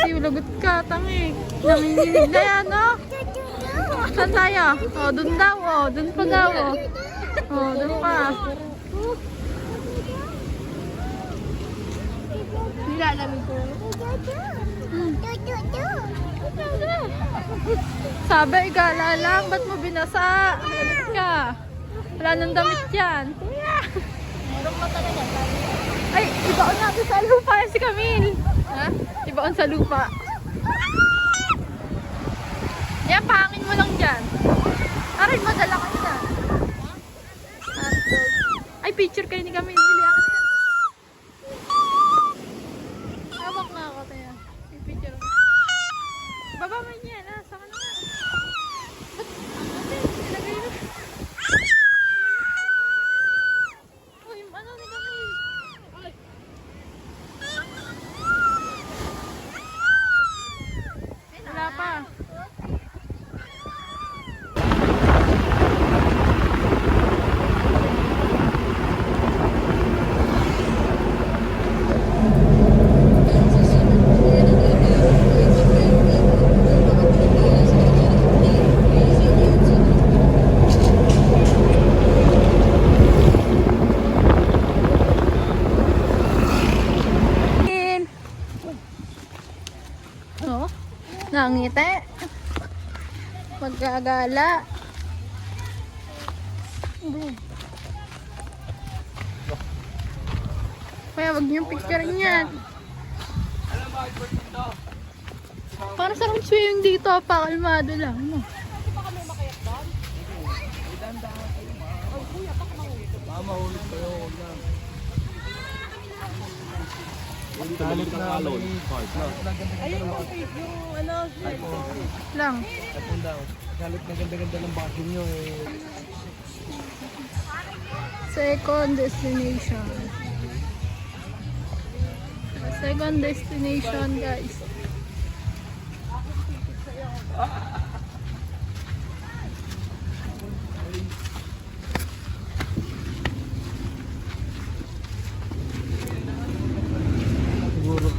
Lagot ka, tangi. Nanginginig na yan, oh. Saan tayo? Oh, dun daw, oh. Dun pa daw, oh. Oh, dun pa. Nilalamig ko. Sabi, igala lang. Ba't mo binasa? Lagot ka. Wala nang damit yan. Meron pa talaga. Ay, ibaon natin sa lupa si Camille. Ha? Ibaon sa lupa. Yan, pahangin mo lang dyan. Aray, madala ka na. Ay, picture kayo ni Camille. Bili ako na yan. Hawak na ako, tayo. May picture ako. Baba mo yan, ha? Saka na nga. Ba't? Nilagay na. Uy, ano ni Camille? Wala pa. Oh, nangiti. Magkagala. Kaya wag niyong picturein yan. Para sarang swimming dito, pakalmado lang. No? Talit na alon. Ayun po, yung ano, Lang. Galit na ganda-ganda ng bathroom nyo eh. Second destination. Second destination, guys. Siguro.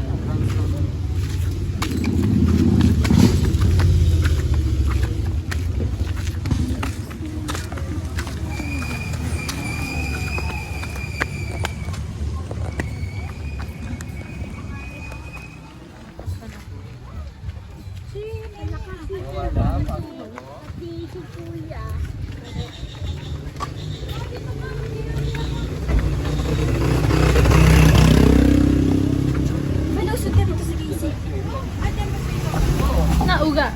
Nauga.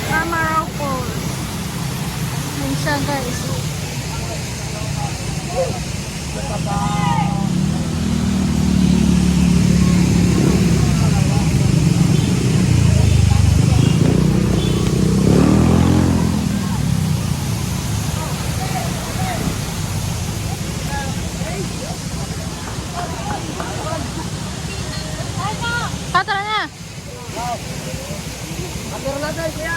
Tamaraw Falls. Yan siya, guys. Tara na. Atira na tayo siya.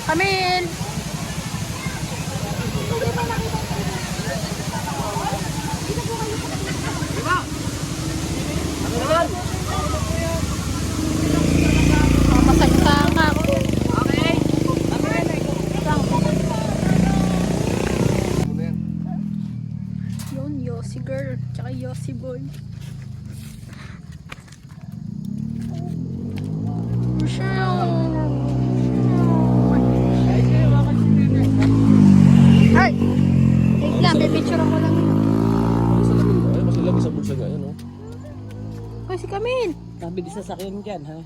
Camille. Papasagta nga ako. Yun, Yossi girl. Tsaka Yossi boy. Ay! Wait lang, may picture mo lang. Masilagi sa bulsa gaya, no? Hoy, si Camille. Sabi di sasakyan dyan, ha?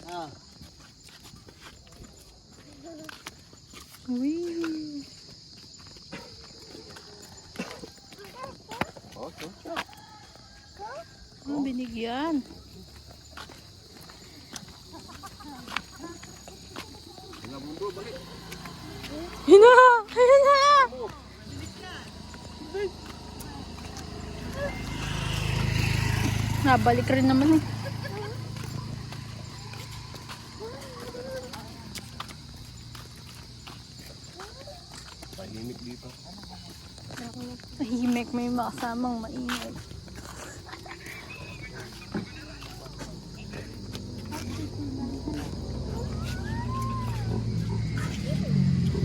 Ah. Uy. Okay. Oh, binigyan. Hina! Hina! Nabalik rin naman eh. Tahimik, may makasamang mainit.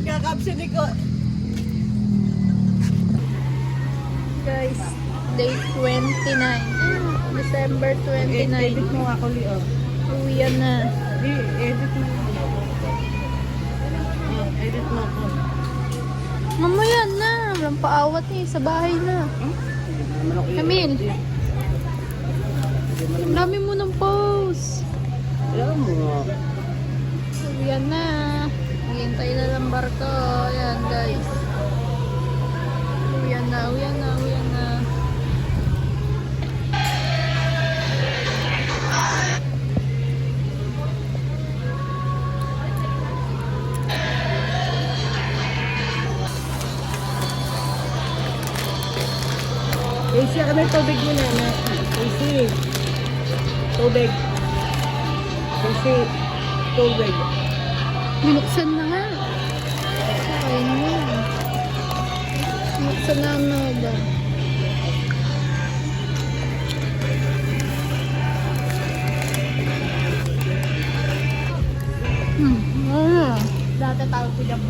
Kakapsin ko. Guys, day 29. December 29. mo ako, Leo. Uwian na. Edit mo. Edit mo ako. Mamaya na. Walang paawat eh. Sa bahay na. Camille. Ang dami mo ng pose. Alam mo. Uwian na. Hihintay na lang barko. Ayan guys. Uwian na, uwian na, uwian na. Casey, kami tubig mo na. Casey. Tubig. Casey. Tubig. Binuksan na nga. Okay na yan. Binuksan na ang noda. Ano? Dati tawag ko dyan.